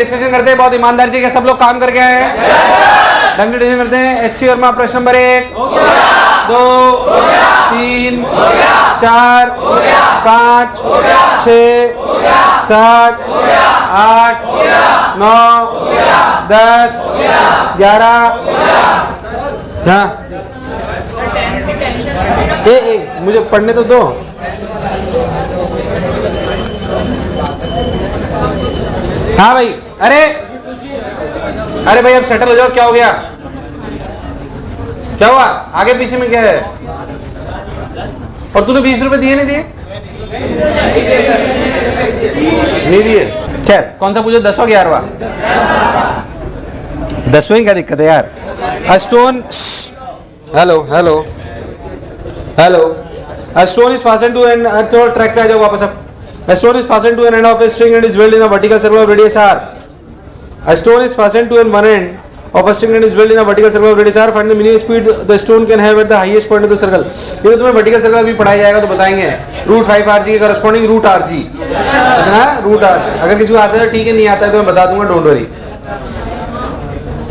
Discussion करते हैं बहुत ईमानदारी से। क्या सब लोग काम करके आए हैं? ढंग से डिस्कशन करते हैं। एचसी और माँ प्रश्न नंबर 1 2 3 4 5 6 7 8 9 10 11 हाँ मुझे पढ़ने तो दो। हाँ भाई, अरे भाई अब सेटल हो जाओ। क्या हो गया? क्या हुआ? आगे पीछे में क्या है? और तूने 20 रुपए दिए नहीं दिए? नहीं दिए। खैर कौन सा पूछो, 10वां 11वां? 10वें क्या दिक्कत है यार? A stone, hello hello hello, a stone is fastened to an थोड़ा ट्रैक पे आ जाओ वापस अब। A stone is fastened to an end of a string and is welded in a vertical circle of radius r. A stone is fastened to one end of a string and is welded in a vertical circle of radius r. Find the minimum speed the stone can have at the highest point of the circle. ये तो तुम्हें vertical circle भी पढ़ाया जाएगा तो बताएंगे। √5 rg के corresponding √rg कितना? √r। अगर किसी को आता है ठीक है, नहीं आता है तो मैं बता दूंगा, डोंट वरी।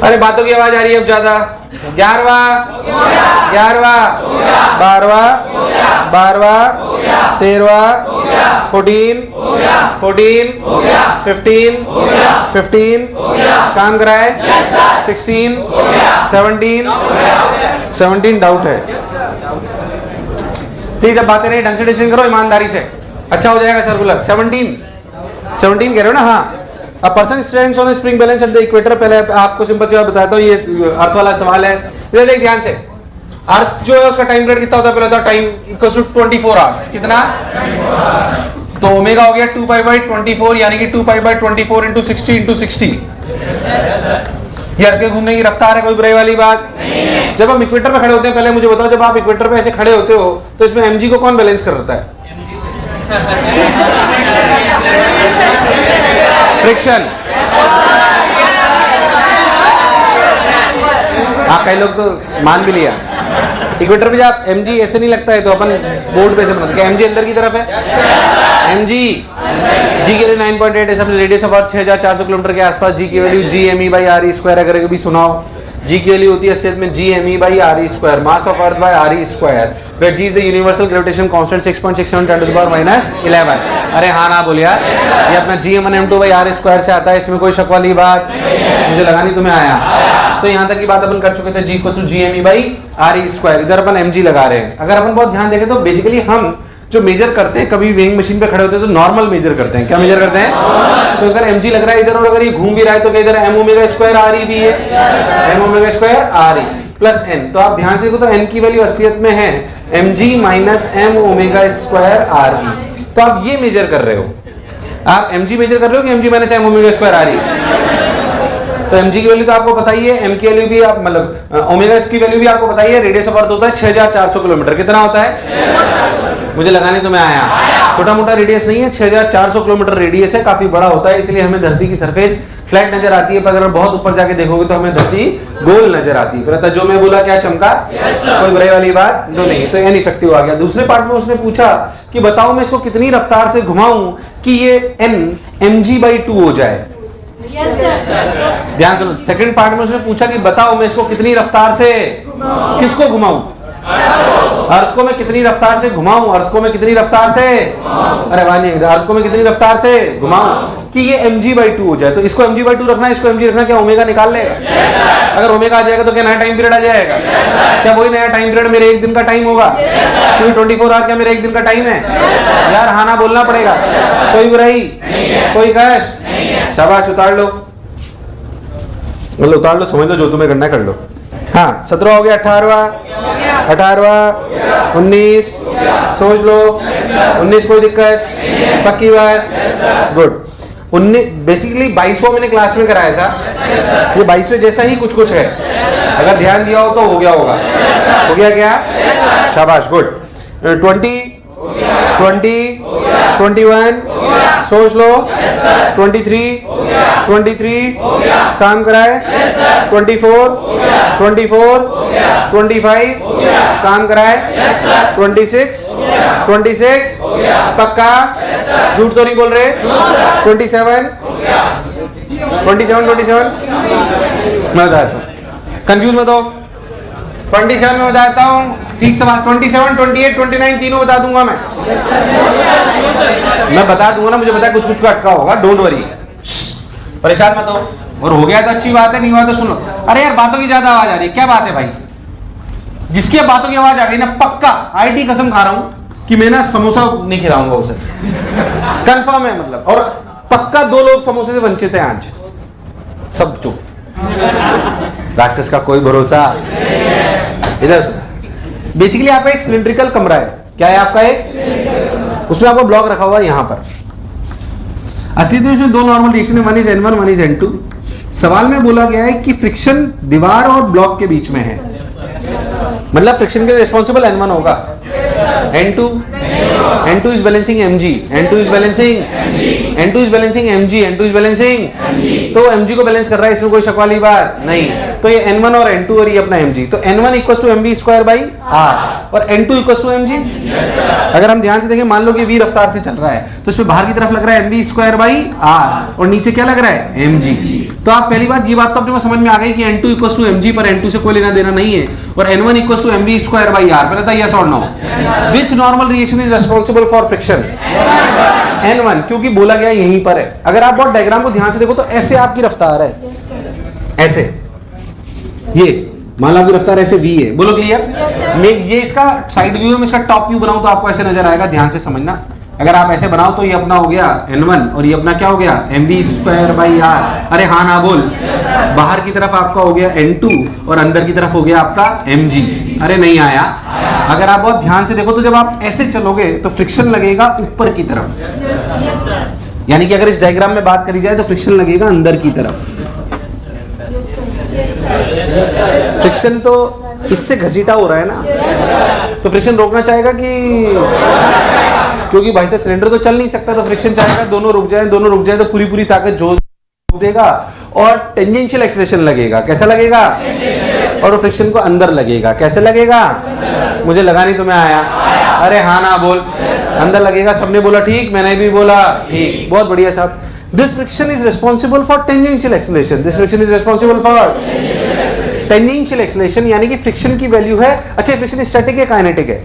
अरे बातों की आवाज आ रही है अब ज्यादा। 11वां 11वां 12वां 12वां 13वां 14 14 15 15 काम कराए 16 17 17 डाउट है। प्लीज अब बातें नहीं, ढंग से डिसीजन करो ईमानदारी से, अच्छा हो जाएगा सर्कुलर। 17 कह रहे हो ना? हाँ। A person stands on a spring balance at the equator। पहले आपको सिंपल सी बात बताता हूँ, ये अर्थ वाला सवाल है। इधर देख ध्यान से। अर्थ जो है उसका टाइम पीरियड कितना होता है? पहले होता है टाइम इक्वल टू 24 आवर्स। कितना? तो ओमेगा हो गया 2π/24 यानी कि 2π/24 इंटू 60 इंटू 60। ये अर्थ के घूमने की रफ्तार है, कोई बुराई वाली बात नहीं। जब हम इक्वेटर पे खड़े होते हैं, पहले मुझे बताओ, जब आप इक्वेटर पे ऐसे खड़े होते हो तो इसमें mg को कौन बैलेंस करता है? फ्रिक्शन। हाँ, कई लोग तो मान भी लिया। इक्वेटर पे जब mg ऐसे नहीं लगता है तो अपन बोर्ड पे से बनाते, क्या mg अंदर की तरफ है? mg g के लिए 9.8 है, सब रेडियस ऑफ अर्थ 6400 किलोमीटर के आसपास। जी की वैल्यू gme/re²। अगर कभी सुनाओ, जी की वैल्यू होती है स्टेज में gme/re², mass of earth by re², where G is the universal gravitation constant 6.67 10 to the power -11। अरे हाँ ना बोल यार, ये अपना gm1m2/r² से आता है, इसमें कोई शक वाली बात मुझे लगा नहीं तुम्हें आया। तो यहाँ तक की बात अपन कर चुके थे, g = gme/re²। इधर अपन mg लगा रहे हैं। अगर अपन बहुत ध्यान देखें तो बेसिकली हम जो मेजर करते हैं, कभी वेइंग मशीन पे खड़े होते हैं तो नॉर्मल मेजर करते हैं। क्या मेजर करते हैं? तो अगर mg लग रहा है इधर और अगर ये घूम भी रहा है तो क्या इधर m⍵² भी है? m⍵² plus n। तो आप ध्यान से देखो तो n की वैल्यू असलियत में है mg - m⍵² तो आप ये मेजर कर रहे हो, आप mg मेजर कर रहे हो कि mg - m⍵² तो mg की वैल्यू तो आपको पता ही है, m की वैल्यू भी आप मतलब ओमेगा की वैल्यू भी आपको पता ही है। रेडियस ऑफ अर्थ होता है 6400 किलोमीटर। कितना होता है? मुझे लगाने तो मैं आया, छोटा मोटा रेडियस नहीं है, 6400 किलोमीटर रेडियस है, काफी बड़ा होता है। इसलिए हमें धरती की सरफेस फ्लैट नजर आती है, पर अगर बहुत ऊपर जाके देखोगे तो हमें धरती गोल नजर आती है। जो मैं बोला क्या चमका? कोई बुराई वाली बात तो नहीं। तो इनइफेक्टिव आ गया। दूसरे पार्ट में उसने पूछा कि बताओ मैं इसको कितनी रफ्तार से घुमाऊं कि ये n mg/2 हो जाए। ध्यान सुनो, सेकंड पार्ट में उसने पूछा कि बताओ मैं इसको कितनी रफ्तार से, किसको घुमाऊं? अर्थ को मैं कितनी रफ्तार से घुमाऊं? अर्थ को मैं कितनी रफ्तार से, अरे वाली अर्थ को मैं कितनी रफ्तार से घुमाऊं कि ये mg/2 हो जाए। तो इसको mg/2 रखना, इसको mg रखना, क्या ओमेगा निकाल लेगा? अगर ओमेगा आ जाएगा तो क्या नया टाइम पीरियड आ जाएगा? क्या वही नया टाइम पीरियड मेरे एक दिन का टाइम होगा? क्योंकि 24 आवर क्या मेरे एक दिन का टाइम है? यार हाँ ना बोलना पड़ेगा। कोई बुराई, कोई कष्ट? शाबाश, उतार लो, मतलब उतार लो, समझ लो, जो तुम्हें करना है कर लो। हाँ, 17 हो गया, 18वां 19, सोच लो 19, कोई दिक्कत? पक्की बात? गुड। 19 बेसिकली 22वां मैंने क्लास में कराया था, ये 22वें जैसा ही कुछ कुछ है, अगर ध्यान दिया हो तो हो गया होगा। हो गया क्या? शाबाश, गुड। 20 21 सोच लो, 23 काम कराए, 24 25 काम कराए, 26 पक्का, झूठ तो नहीं बोल रहे? 27 27 मैं बताता हूँ, कंफ्यूज मत हो। 27 में बताता हूँ, ठीक सवाल। 27, 28, 29 तीनों बता दूंगा मैं बता दूंगा ना, मुझे पता है कुछ कुछ का अटका होगा, डोंट वरी, परेशान मत हो। और हो गया तो अच्छी बात है, नहीं हुआ तो सुनो। अरे यार बातों की ज्यादा आवाज आ रही है, क्या बात है भाई? जिसकी बातों की आवाज आ गई ना, पक्का आईटी कसम खा रहा हूं कि मैं ना समोसा नहीं खिलाऊंगा उसे, कंफर्म है मतलब। और पक्का 2 लोग समोसे से वंचित हैं आज, सब चुप। राक्षस का कोई भरोसा। इधर बेसिकली आपका एक सिलिंड्रिकल कमरा है। क्या है आपका? एक, उसमें आपका ब्लॉक रखा हुआ है यहां पर। असली तो इसमें 2 नॉर्मल रिएक्शन है, one is N1, one is N2। सवाल में बोला गया है कि फ्रिक्शन दीवार और ब्लॉक के बीच में है, मतलब फ्रिक्शन के लिए रिस्पॉन्सिबल N1 होगा। N2 is balancing mg, N2 is balancing mg, N2 is balancing, तो mg को बैलेंस कर रहा है, इसमें कोई शक वाली बात नहीं। तो ये N1 और N2 और ये अपना mg, तो N1 equal to mv square by r और N2 इक्वल टू mg। अगर हम ध्यान से देखें, मान लो कि v रफ्तार से चल रहा है, तो इसमें बाहर की तरफ लग रहा है mv स्क्वायर बाई r और नीचे क्या लग रहा है? mg। तो आप पहली बात, ये बात तो अपने को समझ में आ गई कि N2 इक्वल टू mg पर N2 से कोई लेना देना नहीं है, और N1 equal to mv square by r। पहले था यस और no, which normal reaction is responsible for friction? N1, क्योंकि बोला गया यहीं पर है। अगर आप बहुत डायग्राम को ध्यान से देखो तो ऐसे आपकी रफ्तार है, ऐसे, ये मान लो आपकी रफ्तार ऐसे v है, बोलो क्लियर? मैं ये इसका साइड व्यू है, मैं इसका टॉप व्यू बनाऊं तो आपको ऐसे नजर आएगा, ध्यान से समझना। अगर आप ऐसे बनाओ तो ये अपना हो गया N1 और ये अपना क्या हो गया? mv square by r। अरे हाँ ना बोल। बाहर की तरफ आपका हो गया N2 और अंदर की तरफ हो गया आपका mg। अरे नहीं आया? अगर आप बहुत ध्यान से देखो तो जब आप ऐसे चलोगे तो फ्रिक्शन लगेगा ऊपर की तरफ, यानी कि अगर इस डायग्राम में बात करी जाए तो फ्रिक्शन लगेगा अंदर की तरफ। फ्रिक्शन तो इससे घसीटा हो रहा है ना, तो फ्रिक्शन रोकना चाहेगा कि, क्योंकि भाई से सिलेंडर तो चल नहीं सकता, तो फ्रिक्शन चाहेगा दोनों रुक जाए तो पूरी ताकत जोड़ देगा और टेंजेंशियल एक्सीलरेशन लगेगा। कैसा लगेगा? और वो फ्रिक्शन को अंदर लगेगा। कैसे लगेगा? मुझे लगा नहीं तुम्हें आया। अरे हाँ ना बोल। अंदर लगेगा, सबने बोला ठीक, मैंने भी बोला ठीक, बहुत बढ़िया साहब। This friction is responsible for tangential acceleration, this friction is responsible for tangential acceleration, यानी कि फ्रिक्शन की वैल्यू है। अच्छा, फ्रिक्शन स्टैटिक है काइनेटिक है?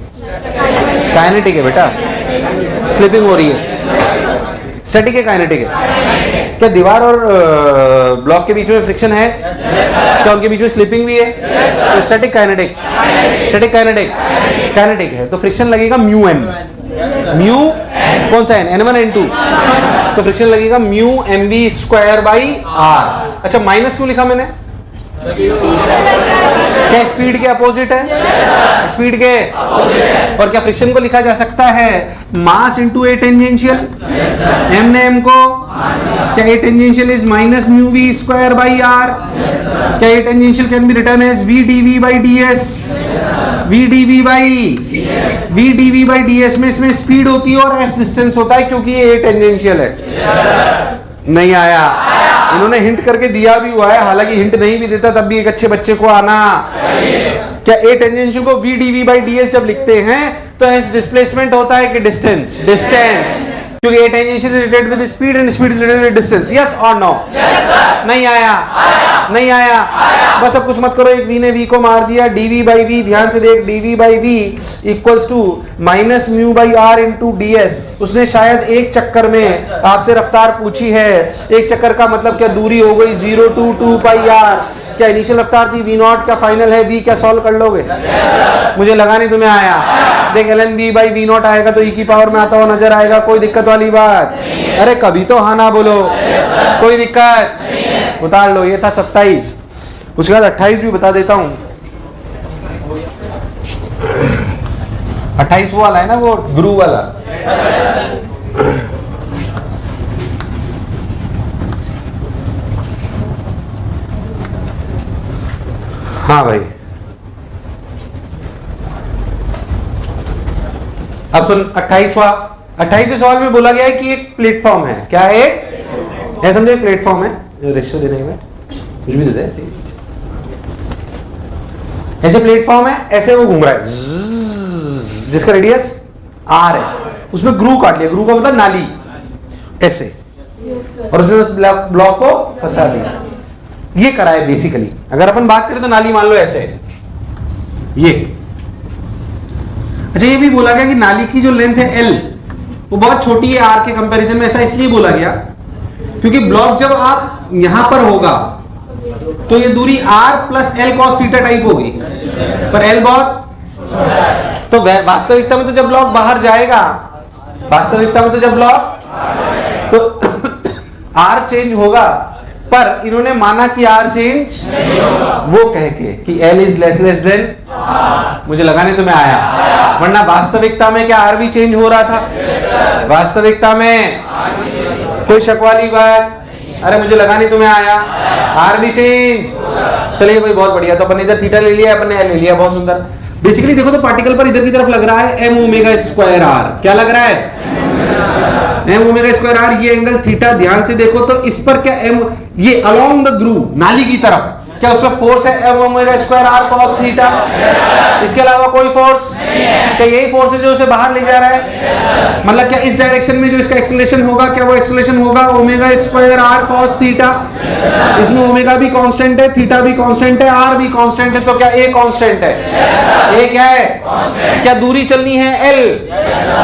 काइनेटिक है बेटा, स्लिपिंग हो रही है। स्टैटिक है काइनेटिक है? क्या दीवार और ब्लॉक के बीच में फ्रिक्शन है? क्या उनके बीच में स्लिपिंग भी है? तो स्टैटिक काइनेटिक, स्टैटिक काइनेटिक है, तो फ्रिक्शन लगेगा म्यू एन। म्यू कौन सा है? N1 N2, तो फ्रिक्शन लगेगा mu mv square by r। अच्छा, माइनस क्यों लिखा मैंने? क्या स्पीड के अपोजिट है? स्पीड के। और क्या फ्रिक्शन को लिखा जा सकता है mass into a tangential? m ने m को, क्या a tangential is minus mu v square by r? क्या a tangential can be written as v dv by ds? V dv by ds में इसमें स्पीड होती है और s डिस्टेंस होता है, क्योंकि ये ए टेंजेंशियल है। नहीं आया? इन्होंने हिंट करके दिया भी हुआ है, हालांकि हिंट नहीं भी देता तब भी एक अच्छे बच्चे को आना। क्या ए टेंजेंशियल को वी डीवी बाई ds जब लिखते हैं तो एस डिस्प्लेसमेंट होता है कि डिस्टेंस? डिस्टेंस, क्योंकि ए tangential is related with speed and speed is related with distance. Yes और नो? नहीं आया? नहीं आया? बस अब कुछ मत करो, एक v ने v को मार दिया, dv बाई v, ध्यान से देख, dv by v equals to minus mu by r into ds। उसने शायद एक चक्कर में आपसे रफ्तार पूछी है। एक चक्कर का मतलब क्या? दूरी हो गई 0 to 2 पाई r। क्या इनिशियल रफ्तार थी v0, क्या फाइनल है v? क्या सॉल्व कर लोगे? मुझे लगा नहीं तुम्हें आया। देख, ln v बाई v0 आएगा तो e की पावर में आता हुआ नजर आएगा, कोई दिक्कत वाली बात? अरे कभी तो हाँ ना बोलो। कोई दिक्कत? उतार लो। ये था 27, उसके बाद 28 भी बता देता हूं। 28 वो वाला है ना, वो गुरु वाला। हाँ भाई, अब सुन 28वें सवाल में बोला गया है कि एक प्लेटफॉर्म है। क्या है? ऐसा समझे, प्लेटफॉर्म है। रेशियो देने में कुछ भी दे दे, ऐसे प्लेटफॉर्म है, ऐसे वो घूम रहा है, जिसका रेडियस r है। उसमें ग्रू काट लिया, ग्रू का मतलब नाली, ऐसे और उसने उस ब्लॉक को फंसा दिया। ये करा है बेसिकली। अगर अपन बात करें तो नाली मान लो ऐसे है ये। अच्छा, ये भी बोला गया कि नाली की जो लेंथ है L वो बहुत छोटी है R के कंपैरिजन में। ऐसा इसलिए बोला गया क्योंकि ब्लॉक जब आप यहां पर होगा तो ये दूरी R plus L cos theta type होगी, पर L बहुत तो वास्तविकता में तो जब ब्लॉक बाहर जाएगा, वास्तविकता में तो जब ब्लॉक तो R चेंज होगा, पर इन्होंने माना कि R चेंज वो कह के कि L इज लेस देन, मुझे लगा नहीं तुम्हें आया, वरना वास्तविकता में क्या R भी चेंज हो रहा था? वास्तविकता में कोई शक वाली बात? अरे मुझे लगा नहीं तुम्हें आया, R भी चेंज। चलिए भाई बहुत बढ़िया, तो अपन इधर थीटा ले लिया, अपन ने L ले लिया, बहुत सुंदर। बेसिकली देखो तो पार्टिकल पर इधर की तरफ लग रहा है m ओमेगा स्क्वायर r। क्या लग रहा है? m omega square r। ये एंगल थीटा, ध्यान से देखो तो इस पर क्या m, ये अलोंग द ग्रूव नाली की तरफ क्या उस पर फोर्स है m omega square r cos theta? इसके अलावा कोई फोर्स? क्या यही फोर्स है जो उसे बाहर ले जा रहा है? मतलब क्या इस डायरेक्शन में जो इसका एक्सेलरेशन होगा, क्या वो एक्सेलरेशन होगा omega square r cos theta? इसमें ओमेगा भी कांस्टेंट है, थीटा भी कांस्टेंट है, r भी कांस्टेंट है, तो क्या a कांस्टेंट है? a क्या है? क्या दूरी चलनी है L?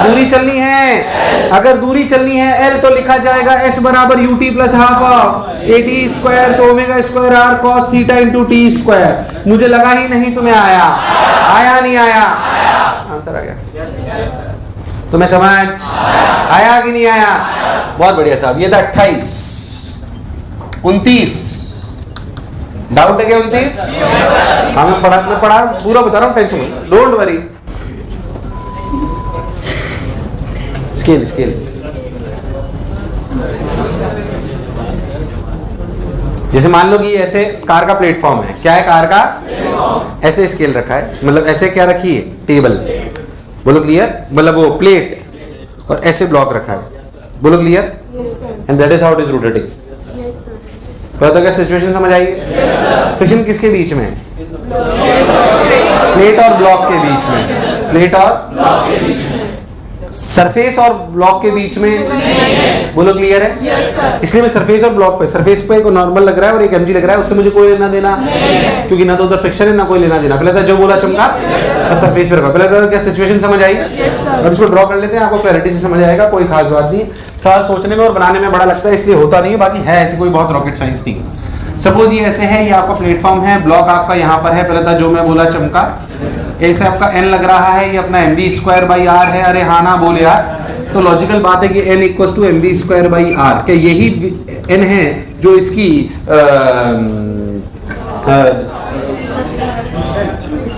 दूरी चलनी है। अगर दूरी चलनी है L तो लिखा जाएगा s बराबर ut plus half of at square, तो omega square r cos theta into t square. मुझे लगा ही नहीं तुम्हें आया, आया नहीं आया? आंसर आ गया। तुम्हें समझ आया कि नहीं आया? बहुत बढ़िया साहब। ये था 28, 29 डाउट है क्या? 29 हाँ मैं पढ़ा पूरा बता रहा हूँ, टेंशन मत, डोंट वरी। स्केल जैसे मान लो कि ऐसे कार का प्लेटफॉर्म है, क्या है कार का? ऐसे स्केल रखा है, मतलब ऐसे क्या रखी है? टेबल। बोलो क्लियर? मतलब वो प्लेट और ऐसे ब्लॉक रखा है। बोलो clear? And that is how it is rotating. पता तो क्या सिचुएशन समझ आई? फ्रिक्शन किसके बीच में है? प्लेट और ब्लॉक के बीच में। प्लेट और ब्लॉक के बीच में, सरफेस और ब्लॉक के बीच में। बोलो क्लियर है? yes, इसलिए मैं सरफेस और ब्लॉक पे, सरफेस पे एक नॉर्मल लग रहा है और एक mg लग रहा है, उससे मुझे कोई लेना देना क्योंकि ना तो उधर फ्रिक्शन है ना कोई लेना देना। पहले था जो बोला चमका बस सरफेस पे रखा। पहले था क्या सिचुएशन समझ आई? अब इसको ड्रॉ कर लेते हैं, आपको क्लैरिटी से समझ आएगा, कोई खास बात नहीं। सवाल सोचने में और बनाने में बड़ा लगता है इसलिए होता नहीं है, बाकी है ऐसी कोई बहुत रॉकेट साइंस नहीं। सपोज ये ऐसे है, ये आपका प्लेटफॉर्म है, ब्लॉक आपका यहाँ पर है, पहले था जो मैं बोला चमका, ऐसे आपका n लग रहा है, ये अपना mv स्क्वायर बाई r है। अरे हाँ ना बोल यार, तो लॉजिकल बात है कि n equals to mv square by r। क्या यही n है जो इसकी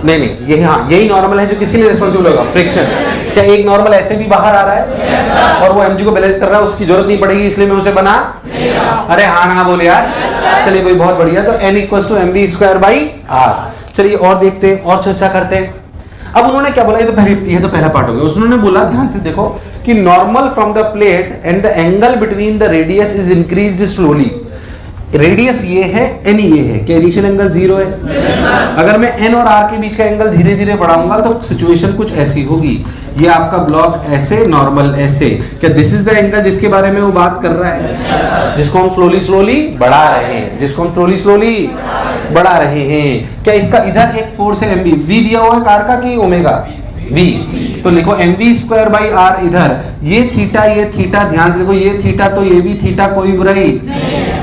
नहीं ये हाँ यही नॉर्मल है जो किसके लिए रिस्पॉन्सिबल होगा? फ्रिक्शन। क्या एक नॉर्मल ऐसे भी बाहर आ रहा है और वो mg को बैलेंस कर रहा है, उसकी जरूरत नहीं पड़ेगी इसलिए मैं उसे बना? अरे हाँ ना बोले यार। चलिए कोई बहुत बढ़िया, तो n equals to mv square by r। चलिए और देखते हैं और चर्चा करते हैं। अब उन्होंने क्या बोला? ये तो पहला पार्ट हो गया। उन्होंने बोला, ध्यान से देखो, कि normal from the plate and the angle between the radius is increased slowly. Radius ये है, n ये है, क्या इनिशियल एंगल 0 है? अगर मैं n और r के बीच का एंगल धीरे धीरे बढ़ाऊंगा तो सिचुएशन कुछ ऐसी होगी। ये आपका ब्लॉक ऐसे, नॉर्मल ऐसे। क्या दिस इज द एंगल जिसके बारे में वो बात कर रहा है, जिसको हम स्लोली बढ़ा रहे हैं, जिसको हम स्लोली बढ़ा रहे हैं? क्या इसका इधर एक फोर्स है mv, v दिया हुआ है कार का कि ओमेगा v, तो लिखो mv स्क्वायर बाई r। इधर ये थीटा, ध्यान से देखो, ये थीटा तो ये भी थीटा, कोई बुराई?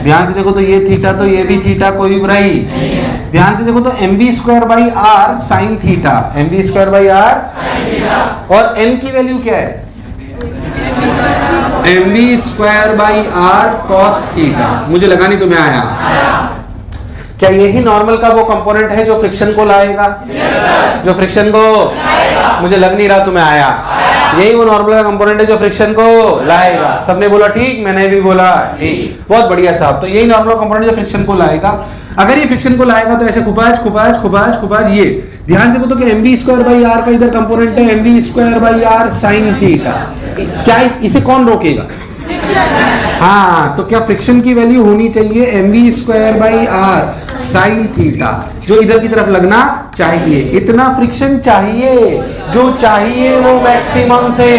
ध्यान से देखो तो ये थीटा तो ये भी थीटा, कोई बुराई? ध्यान से देखो तो mv square by r sine theta, mv square by r, और n की वैल्यू क्या है? mv square by r cos theta. मुझे लगा नहीं तुम्हें आया। क्या यही नॉर्मल का वो कंपोनेंट है जो फ्रिक्शन को लाएगा? जो फ्रिक्शन को, मुझे लग नहीं रहा तुम्हें आया। यही वो नॉर्मल का कंपोनेंट है जो फ्रिक्शन को लाएगा। सबने बोला ठीक, मैंने भी बोला ठीक, बहुत बढ़िया साहब। तो यही नॉर्मल कंपोनेंट जो फ्रिक्शन को लाएगा। अगर ये फ्रिक्शन को लाएगा तो ऐसे खुपाज ये ध्यान से, तो क्या mv स्क्वायर बाई r का इधर कंपोनेंट है mv square by r sine theta. क्या इसे कौन रोकेगा? हाँ, तो क्या फ्रिक्शन की वैल्यू होनी चाहिए mv square by r sine theta, जो इधर की तरफ लगना चाहिए। इतना फ्रिक्शन चाहिए, जो चाहिए वो मैक्सिमम से।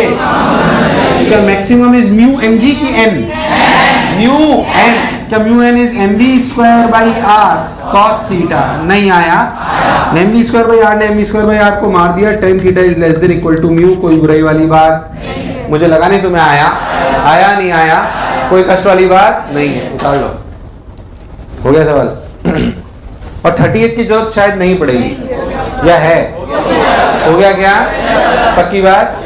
क्या मैक्सिमम इज म्यू mg की n? म्यू एन, क्या mu N is M B square by R cos theta? नहीं आया। M B square by R ने M B square by R को मार दिया, tan theta is less than equal to mu. कोई बुराई वाली बात? मुझे लगा नहीं तुम्हें आया। आया नहीं आया? कोई कष्ट वाली बात नहीं है, उतार लो। हो गया सवाल। और 38 की जरूरत शायद नहीं पड़ेगी, या है? हो गया क्या? पक्की बात?